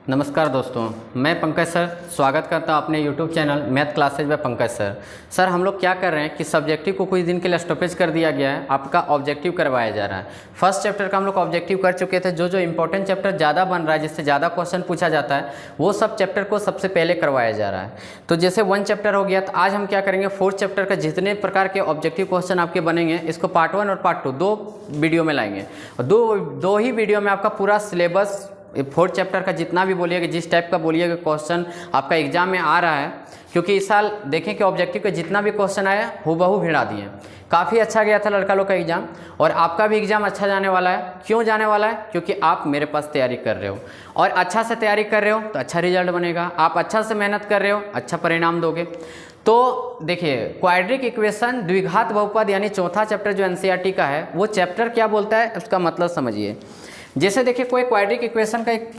नमस्कार दोस्तों, मैं पंकज सर स्वागत करता हूं अपने YouTube channel math classes by Pankaj sir. Sir हम लोग क्या कर रहे हैं कि सब्जेक्टिव को कुछ दिन के लिए स्टॉपेज कर दिया गया है, आपका ऑब्जेक्टिव करवाया जा रहा है। फर्स्ट चैप्टर का हम लोग ऑब्जेक्टिव कर चुके थे। जो इंपॉर्टेंट चैप्टर ज़्यादा बन रहा है, जिससे ज़्यादा क्वेश्चन पूछा जाता है, वो सब चैप्टर को सबसे पहले करवाया जा रहा है। तो जैसे 1 चैप्टर हो गया, तो आज हम क्या करेंगे, 4th चैप्टर का जितने प्रकार के ऑब्जेक्टिव क्वेश्चन आपके बनेंगे, इसको पार्ट 1 और पार्ट 2 दो वीडियो में लाएंगे। और दो ही वीडियो में आपका पूरा सिलेबस 4th चैप्टर का जितना भी बोलिएगा, जिस टाइप का बोलिएगा क्वेश्चन आपका एग्जाम में आ रहा है, क्योंकि इस साल देखें कि ऑब्जेक्टिव का जितना भी क्वेश्चन आया हूबहू भिड़ा दिए। काफ़ी अच्छा गया था लड़का लोग का एग्जाम, और आपका भी एग्जाम अच्छा जाने वाला है। क्यों जाने वाला है? क्योंकि आप मेरे पास तैयारी कर रहे हो, और अच्छा से तैयारी कर रहे हो तो अच्छा रिजल्ट बनेगा। आप अच्छा से मेहनत कर रहे हो, अच्छा परिणाम दोगे। तो देखिए, क्वाड्रिक इक्वेशन द्विघात बहुपद यानी चौथा चैप्टर जो एनसीईआरटी का है, वो चैप्टर क्या बोलता है उसका मतलब समझिए। जैसे देखिए, कोई क्वाड्रिक इक्वेशन का एक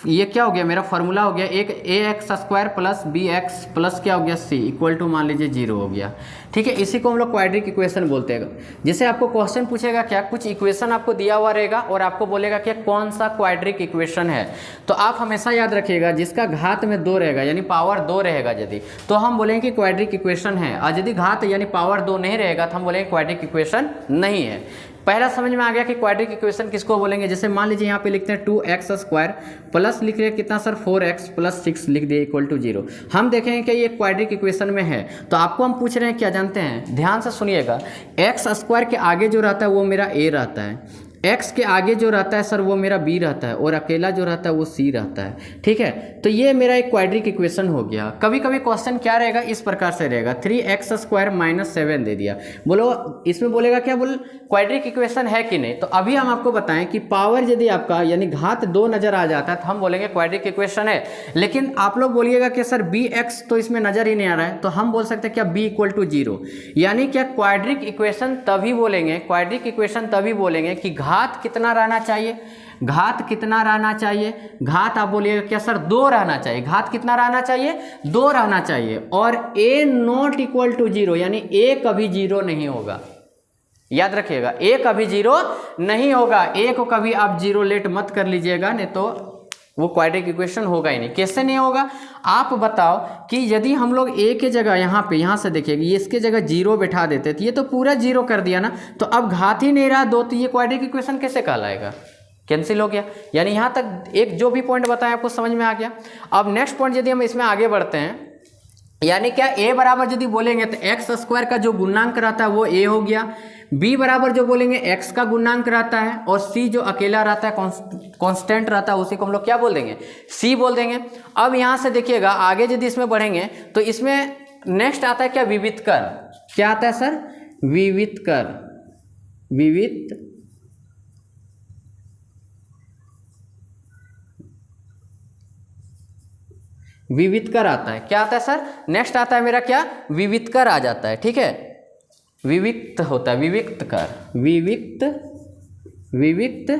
ये क्या हो गया, मेरा फॉर्मूला हो गया, एक ax² प्लस bx प्लस क्या हो गया c इक्वल टू मान लीजिए 0 हो गया। ठीक है, इसी को हम लोग क्वाड्रिक इक्वेशन बोलते हैं। जैसे आपको क्वेश्चन पूछेगा, क्या कुछ इक्वेशन आपको दिया हुआ रहेगा और आपको बोलेगा कि कौन सा क्वाड्रिक इक्वेशन है, तो आप हमेशा याद रखिएगा जिसका घात में 2 रहेगा यानी पावर 2 रहेगा यदि, तो हम बोलेंगे कि क्वाड्रिक इक्वेशन है। और यदि घात यानी पावर 2 नहीं रहेगा तो हम बोलेंगे क्वाड्रिक इक्वेशन नहीं है। पहला समझ में आ गया कि क्वाड्रिक इक्वेशन किसको बोलेंगे। जैसे मान लीजिए यहाँ पे लिखते हैं 2x² प्लस लिख रहे हैं कितना सर 4x प्लस 6 लिख दिए इक्वल टू 0। हम देखेंगे कि ये क्वाड्रिक इक्वेशन में है, तो आपको हम पूछ रहे हैं क्या जानते हैं, ध्यान से सुनिएगा। x² के आगे जो रहता है वो मेरा a रहता है, x के आगे जो रहता है सर वो मेरा b रहता है, और अकेला जो रहता है वो c रहता है। ठीक है, तो ये मेरा एक क्वाड्रिक इक्वेशन हो गया। कभी कभी क्वेश्चन क्या रहेगा, इस प्रकार से रहेगा 3x² माइनस 7 दे दिया, बोलो इसमें बोलेगा क्या, बोल क्वाड्रिक इक्वेशन है कि नहीं। तो अभी हम आपको बताएं कि पावर यदि आपका यानी घात 2 नजर आ जाता है तो हम बोलेंगे क्वाड्रिक इक्वेशन है। लेकिन आप लोग बोलिएगा कि सर bx तो इसमें नजर ही नहीं आ रहा है, तो हम बोल सकते हैं क्या b इक्वल टू 0, यानी क्या क्वाड्रिक इक्वेशन तभी बोलेंगे, क्वाड्रिक इक्वेशन तभी बोलेंगे कि घात कितना रहना चाहिए, घात कितना रहना चाहिए, घात आप बोलिएगा क्या सर 2 रहना चाहिए, घात कितना रहना चाहिए 2 रहना चाहिए, और a नॉट इक्वल टू 0 यानी a कभी 0 नहीं होगा। याद रखिएगा, a कभी 0 नहीं होगा। a को कभी आप 0 लेट मत कर लीजिएगा, नहीं तो वो क्वाड्रिक इक्वेशन होगा ही नहीं। कैसे नहीं होगा आप बताओ, कि यदि हम लोग a के जगह यहाँ से देखिएगा, ये इसके जगह 0 बैठा देते तो ये तो पूरा 0 कर दिया ना, तो अब घात ही नहीं रहा 2, तो ये क्वाड्रिक इक्वेशन कैसे कहलाएगा, कैंसिल हो गया। यानी यहाँ तक एक जो भी पॉइंट बताया आपको समझ में आ गया। अब नेक्स्ट पॉइंट यदि हम इसमें आगे बढ़ते हैं, यानी क्या a बराबर यदि बोलेंगे तो x² का जो गुणांक रहता है वो a हो गया, b बराबर जो बोलेंगे x का गुणांक रहता है, और c जो अकेला रहता है कांस्टेंट रहता है उसी को हम लोग क्या बोल देंगे, c बोल देंगे। अब यहाँ से देखिएगा आगे यदि इसमें बढ़ेंगे तो इसमें नेक्स्ट आता है क्या, विवित कर। क्या आता है सर, विवित कर, विवित कर आता है। क्या आता है सर, नेक्स्ट आता है मेरा क्या, विवित कर आ जाता है। ठीक है, विविक्त होता है, विविक्त कर, विविक्त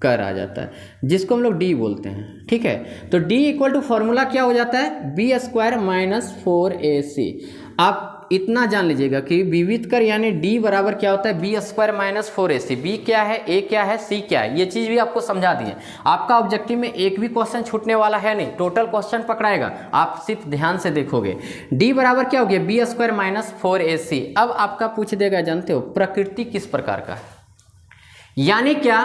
कर आ जाता है, जिसको हम लोग d बोलते हैं। ठीक है, तो d इक्वल टू फॉर्मूला क्या हो जाता है, b² माइनस 4ac। आप इतना जान लीजिएगा कि विविध कर यानी d बराबर क्या होता है, b² माइनस 4ac। b क्या है, a क्या है, c क्या है, ये चीज़ भी आपको समझा दिए। आपका ऑब्जेक्टिव में एक भी क्वेश्चन छूटने वाला है नहीं, टोटल क्वेश्चन पकड़ाएगा, आप सिर्फ ध्यान से देखोगे। d बराबर क्या हो गया, b² माइनस 4ac। अब आपका पूछ देगा, जानते हो प्रकृति किस प्रकार का है, यानी क्या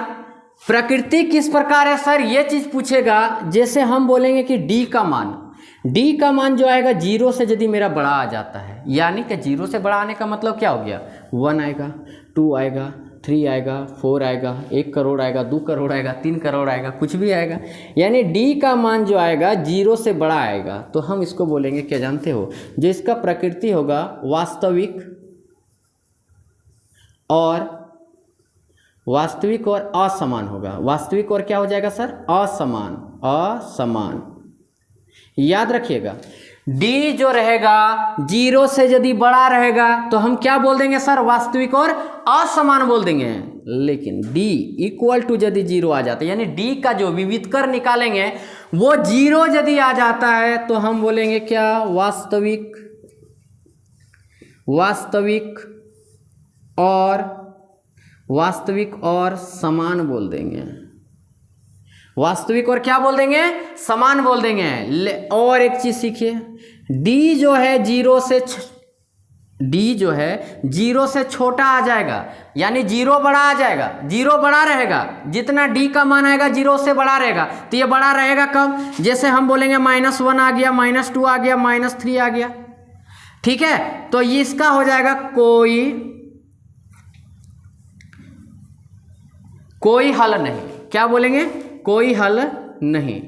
प्रकृति किस प्रकार है सर, ये चीज़ पूछेगा। जैसे हम बोलेंगे कि d का मान जो आएगा 0 से यदि मेरा बड़ा आ जाता है, यानी कि 0 से बड़ा आने का मतलब क्या हो गया, 1 आएगा, 2 आएगा, 3 आएगा, 4 आएगा, 1 करोड़ आएगा, 2 करोड़ आएगा, 3 करोड़ आएगा, कुछ भी आएगा। यानी d का मान जो आएगा 0 से बड़ा आएगा, तो हम इसको बोलेंगे क्या जानते हो, जो इसका प्रकृति होगा वास्तविक और असमान होगा। वास्तविक और क्या हो जाएगा सर, असमान। याद रखिएगा, d जो रहेगा 0 से यदि बड़ा रहेगा तो हम क्या बोल देंगे सर, वास्तविक और असमान बोल देंगे। लेकिन d इक्वल टू यदि 0 आ जाता है, यानी d का जो विविध कर निकालेंगे वो 0 यदि आ जाता है तो हम बोलेंगे क्या, वास्तविक और समान बोल देंगे। वास्तविक और क्या बोल देंगे, समान बोल देंगे। और एक चीज सीखिए, डी जो है जीरो से छोटा आ जाएगा, यानी जीरो बड़ा आ जाएगा, जीरो बड़ा रहेगा, जितना डी का मान आएगा जीरो से बड़ा रहेगा। तो ये बड़ा रहेगा कब, जैसे हम बोलेंगे -1 आ गया, -2 आ गया, -3 आ गया, ठीक है। तो ये इसका हो जाएगा कोई हल नहीं। क्या बोलेंगे, कोई हल नहीं,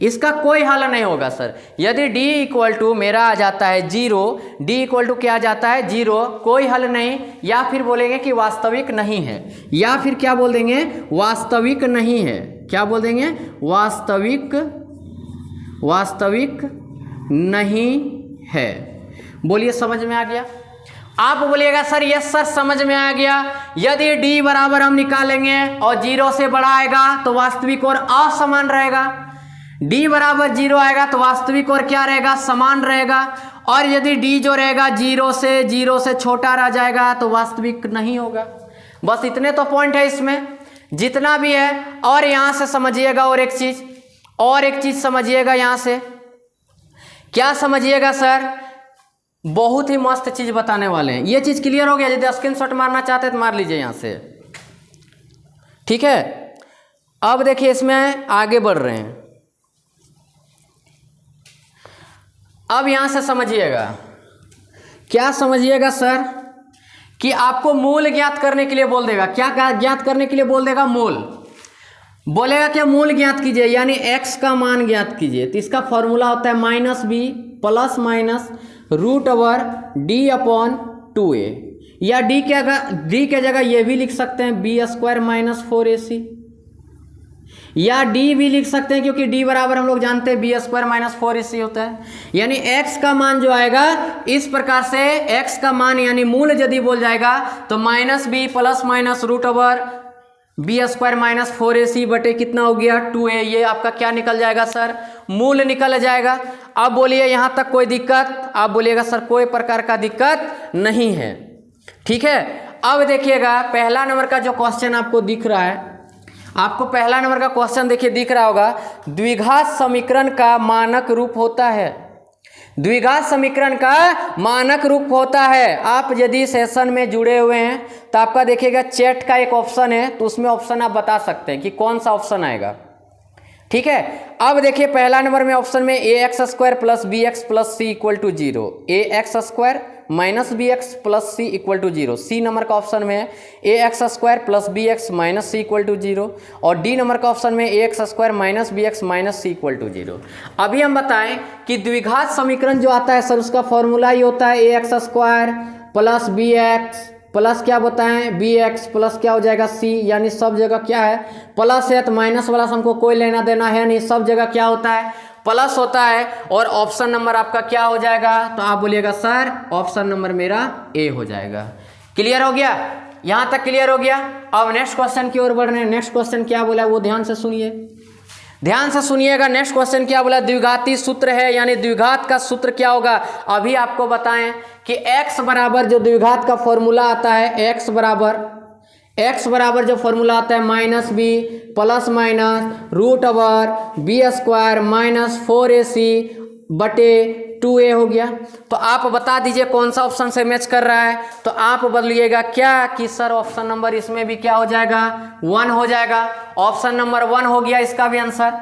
इसका कोई हल नहीं होगा सर। यदि d इक्वल टू मेरा आ जाता है 0, d इक्वल टू क्या आ जाता है 0, कोई हल नहीं, या फिर बोलेंगे कि वास्तविक नहीं है, या फिर क्या बोल देंगे, वास्तविक नहीं है। क्या बोल देंगे, वास्तविक नहीं है। बोलिए समझ में आ गया। आप बोलिएगा सर यस सर समझ में आ गया। यदि d बराबर हम निकालेंगे और 0 से बड़ा आएगा तो वास्तविक और असमान रहेगा, d बराबर 0 आएगा तो वास्तविक और क्या रहेगा, समान रहेगा। और यदि d जो रहेगा 0 से छोटा रह जाएगा तो वास्तविक नहीं होगा। बस इतने तो पॉइंट है इसमें, जितना भी है। और यहाँ से समझिएगा और एक चीज समझिएगा, यहाँ से क्या समझिएगा सर, बहुत ही मस्त चीज बताने वाले हैं। ये चीज क्लियर हो गया। यदि स्क्रीनशॉट मारना चाहते हैं तो मार लीजिए यहाँ से, ठीक है। अब देखिए इसमें आगे बढ़ रहे हैं। अब यहां से समझिएगा, क्या समझिएगा सर, कि आपको मूल ज्ञात करने के लिए बोल देगा। क्या ज्ञात करने के लिए बोल देगा, मूल बोलेगा क्या, मूल ज्ञात कीजिए, यानी x का मान ज्ञात कीजिए। तो इसका फॉर्मूला होता है -b प्लस माइनस √d/2a, या d के जगह ये भी लिख सकते हैं b² - 4ac, या d भी लिख सकते हैं क्योंकि d बराबर हम लोग जानते हैं b² - 4ac होता है। यानी x का मान जो आएगा इस प्रकार से, x का मान यानी मूल यदि बोल जाएगा तो -b plus minus √b² - 4ac बटे कितना हो गया 2a। ये आपका क्या निकल जाएगा सर, मूल निकल जाएगा। अब बोलिए यहाँ तक कोई दिक्कत, आप बोलिएगा सर कोई प्रकार का दिक्कत नहीं है, ठीक है। अब देखिएगा पहला नंबर का जो क्वेश्चन आपको दिख रहा है, आपको पहला नंबर का क्वेश्चन देखिए दिख रहा होगा, द्विघात समीकरण का मानक रूप होता है। द्विघात समीकरण का मानक रूप होता है। आप यदि सेशन में जुड़े हुए हैं तो आपका देखिएगा चैट का एक ऑप्शन है, तो उसमें ऑप्शन आप बता सकते हैं कि कौन सा ऑप्शन आएगा, ठीक है। अब देखिए पहला नंबर में ऑप्शन में ax² + bx + c = 0, ax² - bx + c = 0। सी नंबर का ऑप्शन में ax² + bx - c = 0, और डी नंबर का ऑप्शन में ax² - bx - c = 0। अभी हम बताएं कि द्विघात समीकरण जो आता है सर, उसका फॉर्मूला ही होता है ax² + bx प्लस क्या बताएं bx प्लस क्या हो जाएगा c, यानी सब जगह क्या है प्लस है, तो माइनस वाला हमको कोई लेना देना है नहीं, सब जगह क्या होता है प्लस होता है। और ऑप्शन नंबर आपका क्या हो जाएगा, तो आप बोलिएगा सर ऑप्शन नंबर मेरा ए हो जाएगा। क्लियर हो गया, यहाँ तक क्लियर हो गया। अब नेक्स्ट क्वेश्चन की ओर बढ़ रहे हैं। नेक्स्ट क्वेश्चन क्या बोला वो ध्यान से सुनिए, ध्यान से सुनिएगा। नेक्स्ट क्वेश्चन क्या बोला, द्विघाती सूत्र है, यानी द्विघात का सूत्र क्या होगा। अभी आपको बताएं कि x बराबर जो द्विघात का फॉर्मूला आता है, x बराबर जो फॉर्मूला आता है -b plus minus √b² - 4ac बटे 2a हो गया। तो आप बता दीजिए कौन सा ऑप्शन से मैच कर रहा है। तो आप बदलिएगा क्या कि सर ऑप्शन नंबर इसमें भी क्या हो जाएगा 1 हो जाएगा। ऑप्शन नंबर 1 हो गया इसका भी आंसर।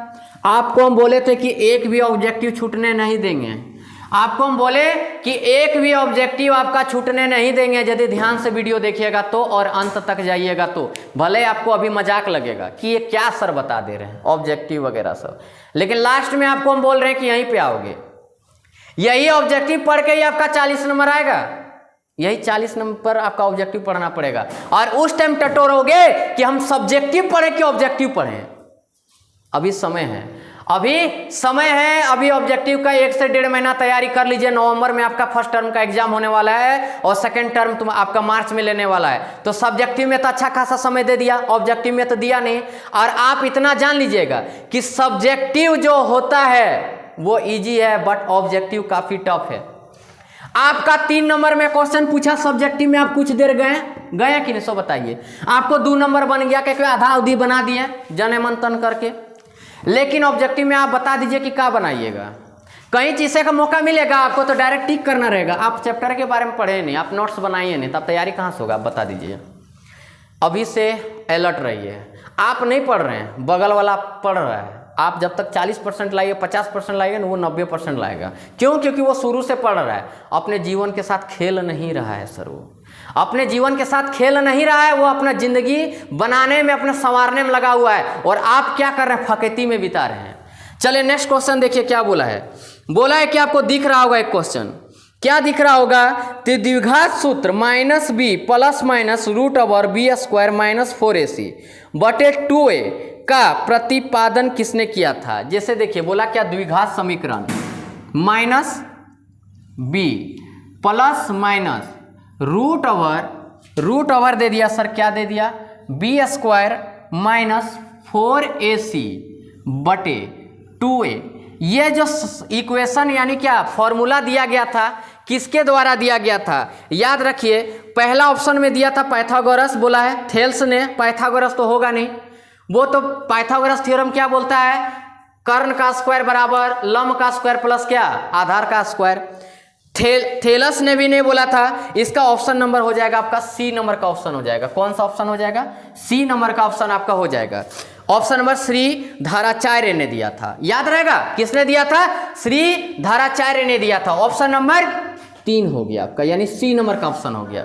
आपको हम बोले थे कि एक भी ऑब्जेक्टिव छूटने नहीं देंगे, आपको हम बोले कि एक भी ऑब्जेक्टिव आपका छूटने नहीं देंगे यदि ध्यान से वीडियो देखिएगा तो, और अंत तक जाइएगा तो। भले आपको अभी मजाक लगेगा कि ये क्या सर बता दे रहे हैं ऑब्जेक्टिव वगैरह सब, लेकिन लास्ट में आपको हम बोल रहे हैं कि यहीं पे आओगे, यही ऑब्जेक्टिव पढ़ के ही आपका 40 नंबर आएगा, यही 40 नंबर पर आपका ऑब्जेक्टिव पढ़ना पड़ेगा। और उस टाइम टटोरोगे कि हम सब्जेक्टिव पढ़े कि ऑब्जेक्टिव पढ़े। अभी समय है, अभी ऑब्जेक्टिव का 1 से 1.5 महीना तैयारी कर लीजिए। नवंबर में आपका फर्स्ट टर्म का एग्जाम होने वाला है और सेकंड टर्म आपका मार्च में लेने वाला है। तो सब्जेक्टिव में तो अच्छा खासा समय दे दिया, ऑब्जेक्टिव में तो दिया नहीं। और आप इतना जान लीजिएगा कि सब्जेक्टिव जो होता है वो इजी है, बट ऑब्जेक्टिव काफी टफ है। आपका 3 नंबर में क्वेश्चन पूछा सब्जेक्टिव में, आप कुछ देर गए कि नहीं, सो बताइए। आपको 2 नंबर बन गया, क्योंकि आधा अवधि बना दिए जने मन तन करके। लेकिन ऑब्जेक्टिव में आप बता दीजिए कि क्या बनाइएगा। कहीं चीज़ें का मौका मिलेगा आपको तो डायरेक्ट टिक करना रहेगा। आप चैप्टर के बारे में पढ़े नहीं, आप नोट्स बनाइए नहीं, तब तैयारी कहाँ से होगा, आप बता दीजिए। अभी से अलर्ट रहिए। आप नहीं पढ़ रहे हैं, बगल वाला पढ़ रहा है। आप जब तक 40% लाइए, 50% लाइए ना, वो 90% लाएगा। क्यों? क्योंकि वो शुरू से पढ़ रहा है, अपने जीवन के साथ खेल नहीं रहा है सर। वो अपने जीवन के साथ खेल नहीं रहा है, वो अपना जिंदगी बनाने में, अपने संवारने में लगा हुआ है। और आप क्या कर रहे हैं? फकेती में बिता रहे हैं। चलिए नेक्स्ट क्वेश्चन देखिए क्या बोला है। बोला है कि आपको दिख रहा होगा एक क्वेश्चन, क्या दिख रहा होगा? तो द्विघात सूत्र -b plus minus √b² - 4ac बटे 2a का प्रतिपादन किसने किया था? जैसे देखिए बोला क्या, द्विघात समीकरण -b प्लस माइनस √रूट दे दिया सर, क्या दे दिया? b² - 4ac बटे 2a। ये जो इक्वेशन यानी क्या फॉर्मूला दिया गया था, किसके द्वारा दिया गया था? याद रखिए, पहला ऑप्शन में दिया था पाइथागोरस, बोला है थेल्स ने। पाइथागोरस तो होगा नहीं, वो तो पाइथागोरस थ्योरम क्या बोलता है? कर्ण का स्क्वायर बराबर लंब का स्क्वायर प्लस क्या, आधार का स्क्वायर। थेलस ने भी नहीं बोला था। इसका ऑप्शन नंबर हो जाएगा आपका सी नंबर का ऑप्शन हो जाएगा। कौन सा ऑप्शन हो जाएगा? सी नंबर का ऑप्शन आपका हो जाएगा। ऑप्शन नंबर श्रीधराचार्य ने दिया था, याद रहेगा किसने दिया था? श्रीधराचार्य ने दिया था। ऑप्शन नंबर 3 हो गया आपका, यानी सी नंबर का ऑप्शन हो गया।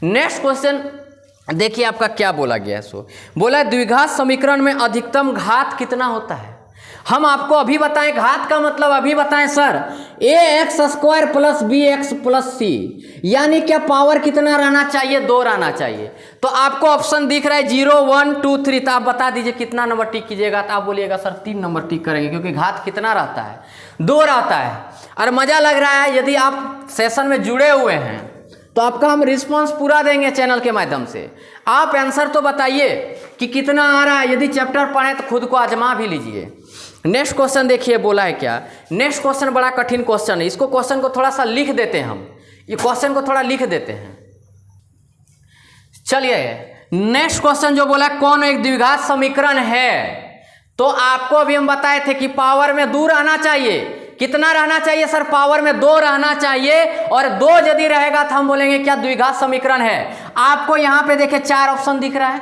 नेक्स्ट क्वेश्चन देखिए आपका क्या बोला गया है। सो बोला द्विघात समीकरण में अधिकतम घात कितना होता है? हम आपको अभी बताएं, घात का मतलब अभी बताएं सर, ax² + bx + c, यानी क्या पावर कितना रहना चाहिए? 2 रहना चाहिए। तो आपको ऑप्शन दिख रहा है 0 1 2 3, तो आप बता दीजिए कितना नंबर टिक कीजिएगा। तो आप बोलिएगा सर 3 नंबर टिक करेंगे, क्योंकि घात कितना रहता है? 2 रहता है। और मज़ा लग रहा है, यदि आप सेशन में जुड़े हुए हैं तो आपका हम रिस्पांस पूरा देंगे चैनल के माध्यम से। आप आंसर तो बताइए कि कितना आ रहा है। यदि चैप्टर पढ़ें तो खुद को आजमा भी लीजिए। नेक्स्ट क्वेश्चन देखिए बोला है क्या। नेक्स्ट क्वेश्चन बड़ा कठिन क्वेश्चन है, इसको क्वेश्चन को थोड़ा सा लिख देते हैं हम, ये क्वेश्चन को थोड़ा लिख देते हैं। चलिए नेक्स्ट क्वेश्चन जो बोला, कौन एक द्विघात समीकरण है? तो आपको अभी हम बताए थे कि पावर में 2 रहना चाहिए। कितना रहना चाहिए सर? पावर में 2 रहना चाहिए। और 2 यदि रहेगा तो हम बोलेंगे क्या द्विघात समीकरण है। आपको यहाँ पे देखिए 4 ऑप्शन दिख रहा है।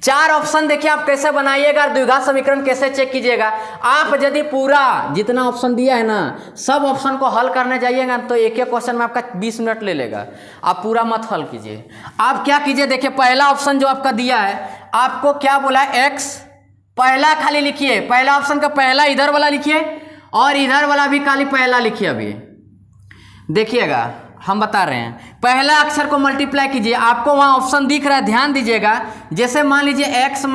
4 ऑप्शन देखिए, आप कैसे बनाइएगा, द्विघात समीकरण कैसे चेक कीजिएगा। आप यदि पूरा जितना ऑप्शन दिया है ना, सब ऑप्शन को हल करने जाइएगा तो एक एक क्वेश्चन में आपका 20 मिनट ले लेगा। आप पूरा मत हल कीजिए। आप क्या कीजिए, देखिए पहला ऑप्शन जो आपका दिया है, आपको क्या बोला है? एक्स पहला खाली लिखिए, पहला ऑप्शन का पहला इधर वाला लिखिए और इधर वाला भी खाली पहला लिखिए। अभी देखिएगा हम बता रहे हैं, पहला अक्षर को मल्टीप्लाई कीजिए। आपको वहाँ ऑप्शन दिख रहा है, ध्यान दीजिएगा। जैसे मान लीजिए x -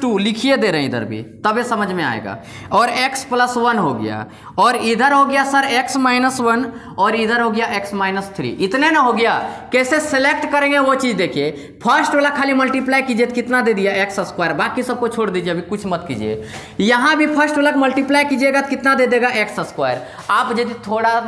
2 लिखिए दे रहे हैं इधर भी, तबे समझ में आएगा। और x + 1 हो गया, और इधर हो गया सर x - 1, और इधर हो गया x - 3। इतने ना हो गया। कैसे सेलेक्ट करेंगे वो चीज़ देखिए। फर्स्ट वाला खाली मल्टीप्लाई कीजिए तो कितना दे दिया? x²। बाकी सबको छोड़ दीजिए, अभी कुछ मत कीजिए। यहाँ भी फर्स्ट वाला मल्टीप्लाई कीजिएगा तो कितना दे देगा? x²। आप यदि थोड़ा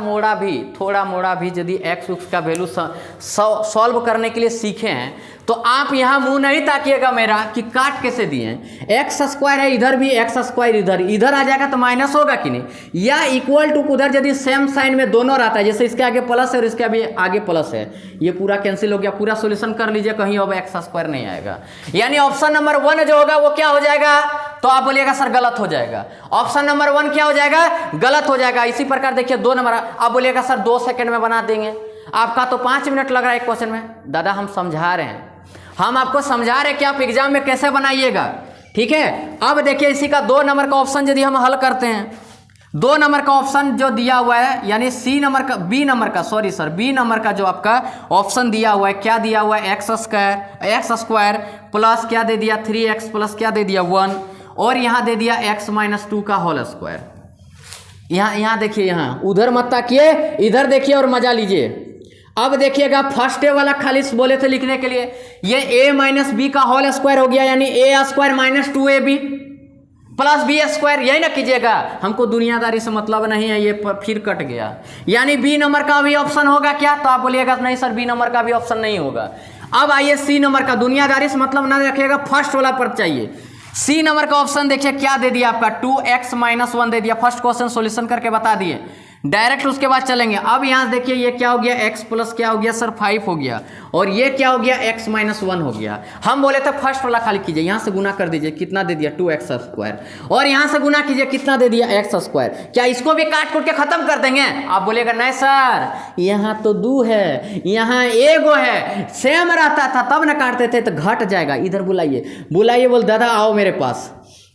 मोड़ा भी यदि x का वैल्यू सॉल्व करने के लिए सीखे हैं तो आप यहाँ मुंह नहीं ताकिएगा मेरा कि काट कैसे दिए हैं। x² है इधर भी, x² इधर आ जाएगा तो माइनस होगा कि नहीं, या इक्वल टू उधर यदि सेम साइन में दोनों रहता है, जैसे इसके आगे प्लस है और इसके अभी आगे प्लस है, ये पूरा कैंसिल हो गया। पूरा सोल्यूशन कर लीजिए, कहीं अब x² नहीं आएगा। यानी ऑप्शन नंबर 1 जो होगा वो क्या हो जाएगा? तो आप बोलिएगा सर गलत हो जाएगा। ऑप्शन नंबर 1 क्या हो जाएगा? गलत हो जाएगा। इसी प्रकार देखिए 2 नंबर, आप बोलिएगा सर 2 सेकंड में बना देंगे। आपका तो 5 मिनट लग रहा है एक क्वेश्चन में। दादा हम समझा रहे हैं, हम आपको समझा रहे हैं कि आप एग्जाम में कैसे बनाइएगा, ठीक है। अब देखिए इसी का 2 नंबर का ऑप्शन यदि हम हल करते हैं, 2 नंबर का ऑप्शन जो दिया हुआ है, यानी बी नंबर का जो आपका ऑप्शन दिया हुआ है, क्या दिया हुआ है? x² प्लस क्या दे दिया? 3x प्लस क्या दे दिया? 1, और यहाँ दे दिया x - 2 का होल स्क्वायर। यहाँ देखिए, यहाँ उधर मत ताकिए, इधर देखिए और मजा लीजिए। अब देखिएगा फर्स्ट वाला खाली बोले थे लिखने के लिए, ये a - b का होल स्क्वायर हो गया, यानी a² - 2ab प्लस b²। यही ना कीजिएगा, हमको दुनियादारी से मतलब नहीं है, ये फिर कट गया। यानी बी नंबर का भी ऑप्शन होगा क्या? तो आप बोलिएगा नहीं सर बी नंबर का भी ऑप्शन नहीं होगा। अब आइए सी नंबर का, दुनियादारी से मतलब ना रखिएगा, फर्स्ट वाला पर चाहिए। सी नंबर का ऑप्शन देखिए क्या दे दिया आपका 2x-1 दे दिया। फर्स्ट क्वेश्चन सॉल्यूशन करके बता दिए, डायरेक्ट उसके बाद चलेंगे। अब यहाँ देखिए ये क्या हो गया, x प्लस क्या हो गया सर 5 हो गया, और ये क्या हो गया x-1 हो गया। हम बोले थे फर्स्ट वाला खाली कीजिए, यहाँ से गुना कर दीजिए, कितना दे दिया 2x², और यहाँ से गुना कीजिए, कितना दे दिया x²। क्या इसको भी काट के खत्म कर देंगे? आप बोलेगा नहीं सर यहाँ तो 2 है, यहाँ 1 है, सेम रहता था तब ना काटते थे, तो घट जाएगा। इधर बुलाइए, बुलाइए, बोल दादा आओ मेरे पास।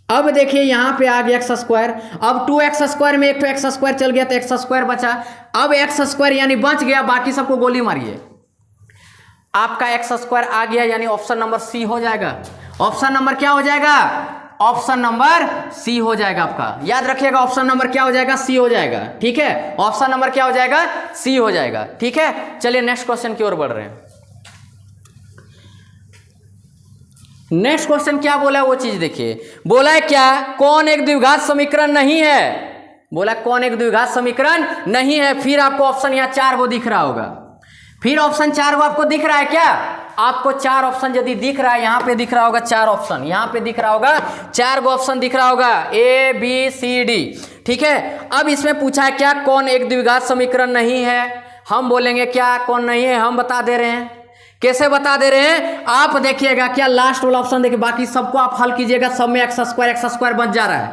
अब देखिए यहाँ पे आ गया x², अब 2x² में एक तो x² चल गया तो x² बचा। अब x² यानी बच गया, बाकी सबको गोली मारिए। आपका x² आ गया, यानी ऑप्शन नंबर सी हो जाएगा। ऑप्शन नंबर क्या हो जाएगा? ऑप्शन नंबर सी हो जाएगा आपका। याद रखिएगा ऑप्शन नंबर क्या हो जाएगा? सी हो जाएगा। ठीक है, ऑप्शन नंबर क्या हो जाएगा? सी हो जाएगा। ठीक है, चलिए नेक्स्ट क्वेश्चन की ओर बढ़ रहे हैं। नेक्स्ट क्वेश्चन क्या बोला है वो चीज देखिए। बोला है क्या, कौन एक द्विघात समीकरण नहीं है? बोला कौन एक द्विघात समीकरण नहीं है। फिर आपको ऑप्शन यहाँ 4 गो दिख रहा होगा, फिर ऑप्शन 4 गो आपको दिख रहा है क्या? आपको 4 ऑप्शन यदि दिख रहा है, यहाँ पे दिख रहा होगा 4 ऑप्शन, यहाँ पे दिख रहा होगा 4 गो ऑप्शन दिख रहा होगा, A B C D। ठीक है, अब इसमें पूछा है क्या, कौन एक द्विघात समीकरण नहीं है। हम बोलेंगे क्या कौन नहीं है, हम बता दे रहे हैं। कैसे बता दे रहे हैं? आप देखिएगा क्या लास्ट वाला ऑप्शन देखिए, बाकी सबको आप हल कीजिएगा, सब में x² बच जा रहा है।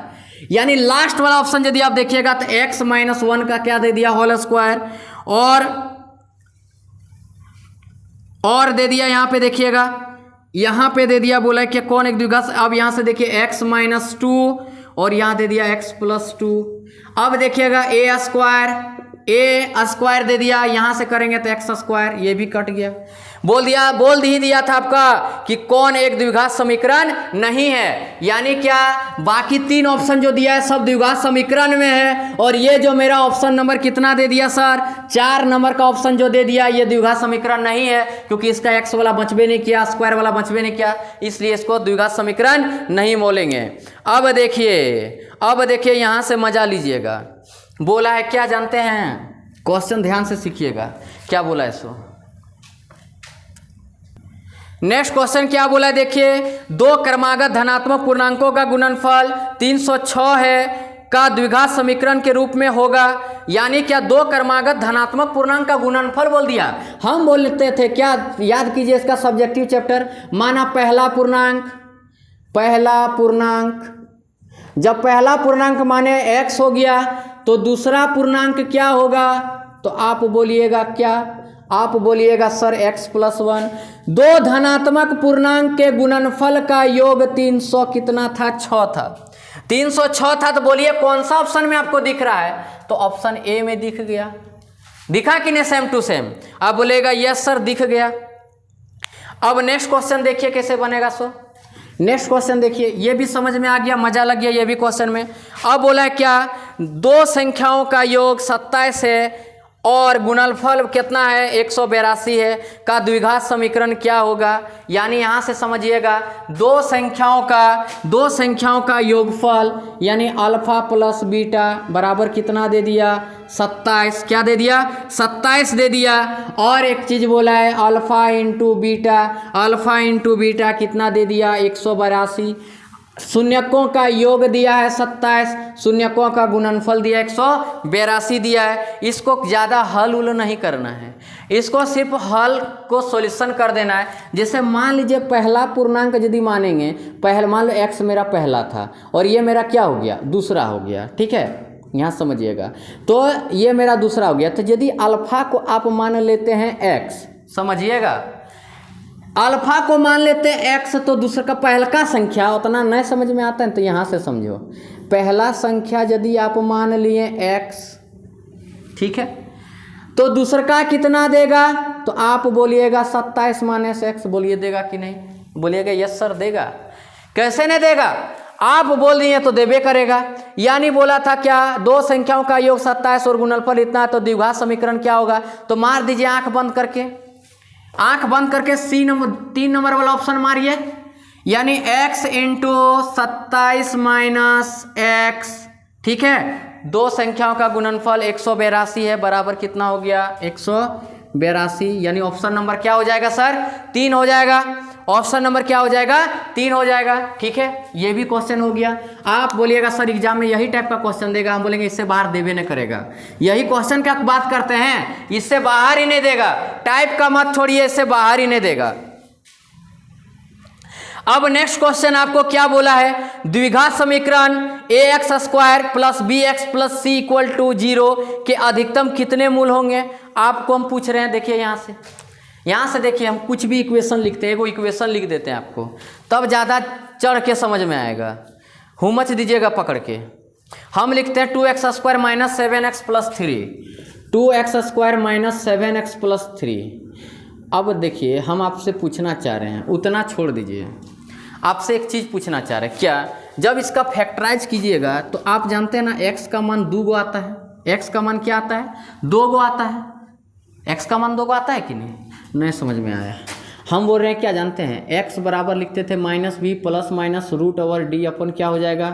यानी लास्ट वाला ऑप्शन यदि आप देखिएगा तो x-1 का क्या दे दिया होल स्क्वायर, और दे दिया यहाँ पे देखिएगा, यहाँ पे दे दिया, बोला कि कौन एक द्विघात। अब यहाँ से देखिए x-2 और यहाँ दे दिया x+2। अब देखिएगा a² दे दिया, यहाँ से करेंगे तो x², ये भी कट गया। बोल दिया था आपका कि कौन एक द्विघात समीकरण नहीं है। यानी क्या, बाकी 3 ऑप्शन जो दिया है सब द्विघात समीकरण में है, और ये जो मेरा ऑप्शन नंबर कितना दे दिया सर, 4 नंबर का ऑप्शन जो दे दिया ये द्विघात समीकरण नहीं है, क्योंकि इसका x वाला बचबे नहीं किया, स्क्वायर वाला बचबे नहीं किया, इसलिए इसको द्विघात समीकरण नहीं बोलेंगे। अब देखिए यहाँ से मजा लीजिएगा। बोला है क्या जानते हैं? क्वेश्चन ध्यान से सीखिएगा क्या बोला है सो। नेक्स्ट क्वेश्चन क्या बोला है देखिए, 2 क्रमागत धनात्मक पूर्णांकों का गुणनफल 306 है का द्विघात समीकरण के रूप में होगा। यानी क्या, 2 क्रमागत धनात्मक पूर्णांक का गुणनफल बोल दिया। हम बोलते थे क्या, याद कीजिए इसका सब्जेक्टिव चैप्टर। माना पहला पूर्णांक, जब पहला पूर्णांक माने x हो गया तो दूसरा पूर्णांक क्या होगा? तो आप बोलिएगा क्या? आप बोलिएगा सर x+1। 2 धनात्मक पूर्णांक के गुणनफल का योग 300 कितना था? 6 था। 306 था, तो बोलिए कौन सा ऑप्शन में आपको दिख रहा है? तो ऑप्शन ए में दिख गया। दिखा कि नहीं सेम टू सेम? आप बोलेगा यस सर दिख गया। अब नेक्स्ट क्वेश्चन देखिए कैसे बनेगा सो। नेक्स्ट क्वेश्चन देखिए, ये भी समझ में आ गया, मजा लग गया ये भी क्वेश्चन में। अब बोला है क्या, 2 संख्याओं का योग 27 है और गुणनफल कितना है? 182 है का द्विघात समीकरण क्या होगा? यानी यहाँ से समझिएगा, 2 संख्याओं का योगफल यानी अल्फा प्लस बीटा बराबर कितना दे दिया? 27। क्या दे दिया? 27 दे दिया। और एक चीज बोला है अल्फा इंटू बीटा कितना दे दिया? 182। शून्यकों का योग दिया है 27, शून्यकों का गुणनफल दिया 182 दिया है। इसको ज़्यादा हल उल नहीं करना है, इसको सिर्फ हल को सॉल्यूशन कर देना है। जैसे मान लीजिए पहला पूर्णांक यदि मानेंगे, मान लो x मेरा पहला था और ये मेरा क्या हो गया? दूसरा हो गया। ठीक है, यहाँ समझिएगा। तो ये मेरा दूसरा हो गया। तो यदि अल्फा को आप मान लेते हैं x, समझिएगा, अल्फा को मान लेते हैं x, तो दूसरा का पहला का संख्या उतना नहीं समझ में आता है तो यहाँ से समझो। पहला संख्या यदि आप मान लिए x, ठीक है, तो दूसरा का कितना देगा? तो आप बोलिएगा 27 माइनस x, बोलिए देगा कि नहीं? बोलिएगा यस सर देगा। कैसे नहीं देगा? आप बोल दिए तो देबे करेगा। यानी बोला था क्या, 2 संख्याओं का योग 27 और गुणनफल इतना, तो द्विघात समीकरण क्या होगा? तो मार दीजिए आंख बंद करके, 3 नंबर वाला ऑप्शन मारिए। यानी x इंटू 27 माइनस x, ठीक है, 2 संख्याओं का गुणनफल 182 है, बराबर कितना हो गया? 182। यानी ऑप्शन नंबर क्या हो जाएगा सर? 3 हो जाएगा। ऑप्शन नंबर क्या हो जाएगा 3 हो जाएगा। ठीक है, ये भी क्वेश्चन हो गया। आप बोलिएगा सर एग्जाम में यही टाइप का क्वेश्चन देगा, हम बोलेंगे इससे बाहर देवे नहीं करेगा। यही क्वेश्चन का बात करते हैं, इससे बाहर ही नहीं देगा, टाइप का मत छोड़िए, इससे बाहर ही नहीं देगा। अब नेक्स्ट क्वेश्चन आपको क्या बोला है, द्विघात समीकरण ax square plus bx plus c equal to 0 के अधिकतम कितने मूल होंगे, आपको हम पूछ रहे हैं। देखिए यहाँ से देखिए, हम कुछ भी इक्वेशन लिखते हैं, वो इक्वेशन लिख देते हैं आपको, तब ज़्यादा चढ़ के समझ में आएगा। हुमच दीजिएगा पकड़ के। हम लिखते हैं 2x square minus 7x plus 3, 2x square minus 7x plus 3। अब देखिए हम आपसे पूछना चाह रहे हैं, उतना छोड़ दीजिए, आपसे एक चीज़ पूछना चाह रहे हैं। क्या जब इसका फैक्टराइज कीजिएगा तो आप जानते हैं ना x का मान 2 गो आता है, x का मान क्या आता है 2 गो आता है, x का मान 2 गो आता है कि नहीं समझ में आया। हम बोल रहे हैं क्या जानते हैं, x बराबर लिखते थे minus B plus minus root over D अपन क्या हो जाएगा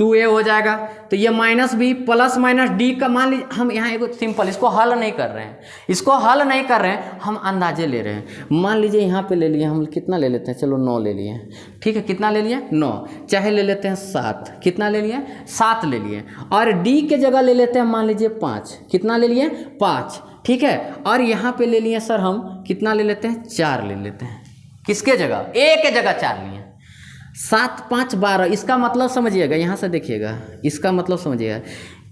2a हो जाएगा। तो ये minus B plus minus D का मान लीजिए, हम यहाँ एक सिंपल, इसको हल नहीं कर रहे हैं, हम अंदाजे ले रहे हैं। मान लीजिए यहाँ पे ले लिए हम, कितना ले लेते हैं, चलो 9 ले लिए। ठीक है, कितना ले लिए 9, चाहे ले लेते हैं 7, कितना ले लिए 7 ले लिए, और डी के जगह ले लेते हैं मान लीजिए 5, कितना ले लिए 5। ठीक है, और यहाँ पे ले लिए सर हम कितना ले लेते हैं 4 ले लेते हैं, किसके जगह a के जगह 4 लिए, 7 5 12। इसका मतलब समझिएगा, यहाँ से देखिएगा, इसका मतलब समझिएगा,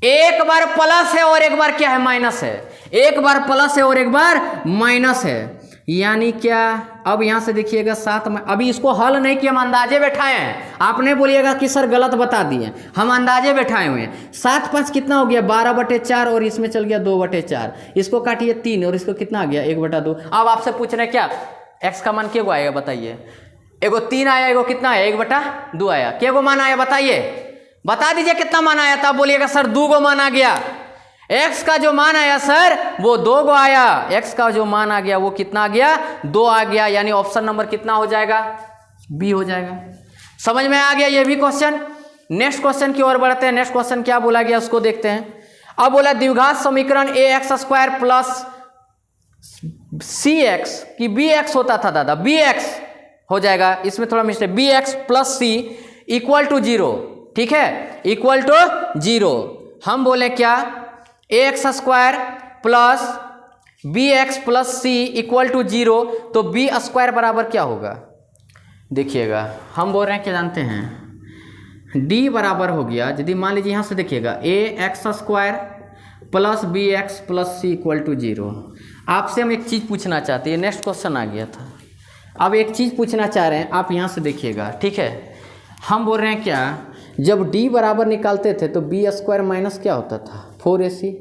एक बार प्लस है और एक बार क्या है माइनस है, एक बार प्लस है और एक बार माइनस है, यानी क्या। अब यहाँ से देखिएगा 7 में, अभी इसको हल नहीं किया, हम अंदाजे बैठाए हैं। आपने बोलिएगा कि सर गलत बता दिए, हम अंदाजे बैठाए हुए हैं। 7 5 कितना हो गया 12/4, और इसमें चल गया 2/4, इसको काटिए 3 और इसको कितना आ गया 1/2। अब आपसे पूछ रहे हैं क्या x का मान क्या को आएगा बताइए, एगो 3 आया, एगो कितना आया 1/2 आया, क्या गो मान आया बताइए, बता दीजिए कितना मान आया था। बोलिएगा सर 2 गो मान आ गया, x का जो मान आया सर वो 2 गो आया, x का जो मान आ गया वो कितना आ गया 2 आ गया, यानी ऑप्शन नंबर कितना हो जाएगा बी हो जाएगा। समझ में आ गया ये भी क्वेश्चन। नेक्स्ट क्वेश्चन की ओर बढ़ते हैं। नेक्स्ट क्वेश्चन क्या बोला गया उसको देखते हैं। अब बोला द्विघात समीकरण ax स्क्वायर प्लस cx की bx होता था दादा, bx हो जाएगा, इसमें थोड़ा mistake, bx plus c equal to 0। ठीक है, इक्वल टू 0। हम बोले क्या ax square plus bx plus c equal to 0, तो b स्क्वायर बराबर क्या होगा देखिएगा। हम बोल रहे हैं क्या जानते हैं, d बराबर हो गया, यदि मान लीजिए यहाँ से देखिएगा ax square plus bx plus c equal to 0। आपसे हम एक चीज़ पूछना चाहते हैं, नेक्स्ट क्वेश्चन आ गया था, अब एक चीज़ पूछना चाह रहे हैं, आप यहाँ से देखिएगा। ठीक है, हम बोल रहे हैं क्या, जब d बराबर निकालते थे तो b स्क्वायर माइनस क्या होता था 4ac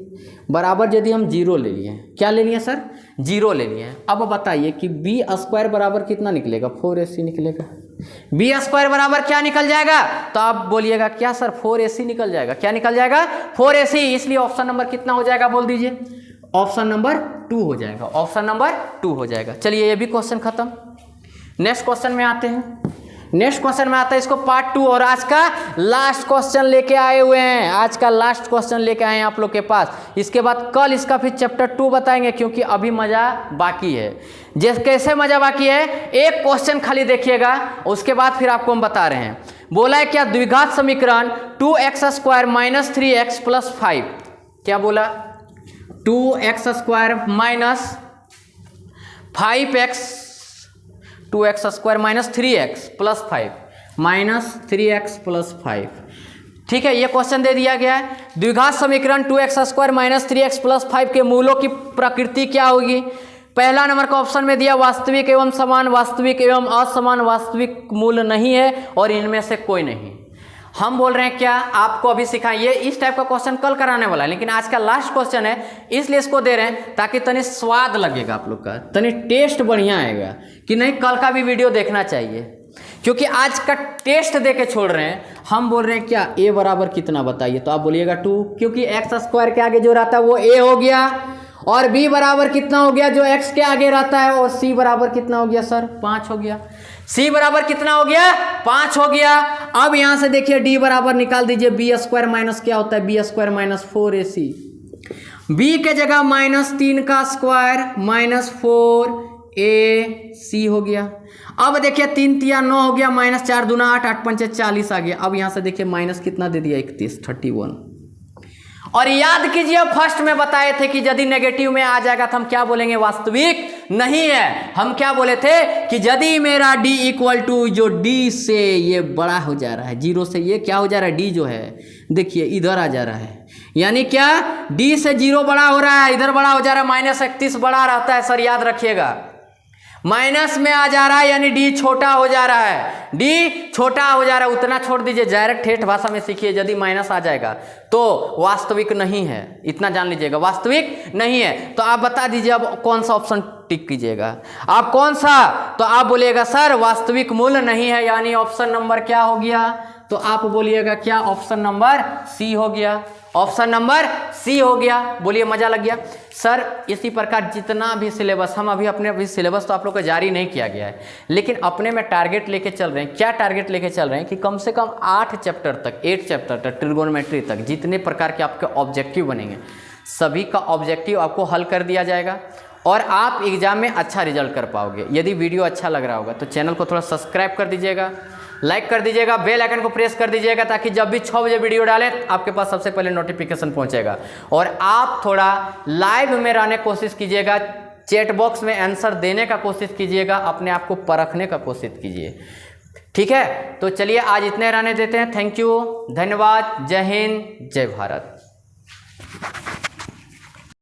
बराबर, यदि हम 0 ले लिए, क्या ले लिए सर 0 ले लिए। अब बताइए कि b स्क्वायर बराबर कितना निकलेगा 4ac निकलेगा, b स्क्वायर बराबर क्या निकल जाएगा, तो आप बोलिएगा क्या सर 4ac निकल जाएगा, क्या निकल जाएगा 4ac, इसलिए ऑप्शन नंबर कितना हो जाएगा बोल दीजिए, ऑप्शन नंबर 2 हो जाएगा, ऑप्शन नंबर 2 हो जाएगा। चलिए ये भी क्वेश्चन खत्म। नेक्स्ट क्वेश्चन में आते हैं। नेक्स्ट क्वेश्चन में आता है इसको पार्ट 2, और आज का लास्ट क्वेश्चन लेके आए हुए हैं, आज का लास्ट क्वेश्चन लेके आए हैं आप लोग के पास। इसके बाद कल इसका फिर चैप्टर 2 बताएंगे, क्योंकि अभी मज़ा बाकी है। जैसे कैसे मज़ा बाकी है, एक क्वेश्चन खाली देखिएगा, उसके बाद फिर आपको हम बता रहे हैं। बोला है क्या द्विघात समीकरण 2x square minus 3x plus 5, क्या बोला 2x square minus 5x, 2x square minus 3x plus 5 minus 3x plus 5। ठीक है, ये क्वेश्चन दे दिया गया है। द्विघात समीकरण 2x square minus 3x plus 5 के मूलों की प्रकृति क्या होगी। पहला नंबर का ऑप्शन में दिया वास्तविक एवं समान, वास्तविक एवं असमान, वास्तविक मूल नहीं है और इनमें से कोई नहीं। हम बोल रहे हैं क्या, आपको अभी सिखाएं, ये इस टाइप का क्वेश्चन कल कराने वाला है, लेकिन आज का लास्ट क्वेश्चन है इसलिए इसको दे रहे हैं, ताकि तनी स्वाद लगेगा आप लोग का, तनी टेस्ट बढ़िया आएगा कि नहीं, कल का भी वीडियो देखना चाहिए, क्योंकि आज का टेस्ट दे के छोड़ रहे हैं। हम बोल रहे हैं क्या a बराबर कितना बताइए, तो आप बोलिएगा 2, क्योंकि x स्क्वायर के आगे जो रहता है वो a हो गया, और b बराबर कितना हो गया जो x के आगे रहता है, और c बराबर कितना हो गया सर 5 हो गया, c बराबर कितना हो गया 5 हो गया। अब यहां से देखिए d बराबर निकाल दीजिए, b स्क्वायर माइनस क्या होता है b square minus 4ac, b के जगह -3 का स्क्वायर -4 ए सी हो गया। अब देखिए 3 तिया 9 हो गया, -4 दूना 8, 8 पंचे 40 आ गया। अब यहाँ से देखिए माइनस कितना दे दिया 31। और याद कीजिए फर्स्ट में बताए थे कि यदि नेगेटिव में आ जाएगा तो हम क्या बोलेंगे, वास्तविक नहीं है। हम क्या बोले थे कि यदि मेरा d इक्वल टू जो d से ये बड़ा हो जा रहा है, 0 से ये क्या हो जा रहा है, d जो है देखिए इधर आ जा रहा है, यानी क्या d से 0 बड़ा हो रहा है, इधर बड़ा हो जा रहा है, -31 बड़ा रहता है सर, याद रखिएगा। माइनस में आ जा रहा है यानी d छोटा हो जा रहा है, d छोटा हो जा रहा है, उतना छोड़ दीजिए। डायरेक्ट ठेठ भाषा में सीखिए, यदि माइनस आ जाएगा तो वास्तविक नहीं है, इतना जान लीजिएगा, वास्तविक नहीं है। तो आप बता दीजिए अब कौन सा ऑप्शन टिक कीजिएगा, आप कौन सा, तो आप बोलिएगा सर वास्तविक मूल्य नहीं है, यानी ऑप्शन नंबर क्या हो गया, तो आप बोलिएगा क्या, ऑप्शन नंबर सी हो गया, ऑप्शन नंबर सी हो गया। बोलिए मजा लग गया सर। इसी प्रकार जितना भी सिलेबस, हम अभी सिलेबस तो आप लोग का जारी नहीं किया गया है, लेकिन अपने में टारगेट लेके चल रहे हैं। क्या टारगेट लेके चल रहे हैं कि कम से कम 8 चैप्टर तक ट्रिगोनोमेट्री तक जितने प्रकार के आपके ऑब्जेक्टिव बनेंगे, सभी का ऑब्जेक्टिव आपको हल कर दिया जाएगा और आप एग्जाम में अच्छा रिजल्ट कर पाओगे। यदि वीडियो अच्छा लग रहा होगा तो चैनल को थोड़ा सब्सक्राइब कर दीजिएगा, लाइक कर दीजिएगा, बेल आइकन को प्रेस कर दीजिएगा, ताकि जब भी 6 बजे वीडियो डालें आपके पास सबसे पहले नोटिफिकेशन पहुंचेगा। और आप थोड़ा लाइव में रहने की कोशिश कीजिएगा, चैट बॉक्स में आंसर देने का कोशिश कीजिएगा, अपने आप को परखने का कोशिश कीजिए, ठीक है। तो चलिए आज इतने रहने देते हैं। थैंक यू, धन्यवाद, जय हिंद, जय भारत।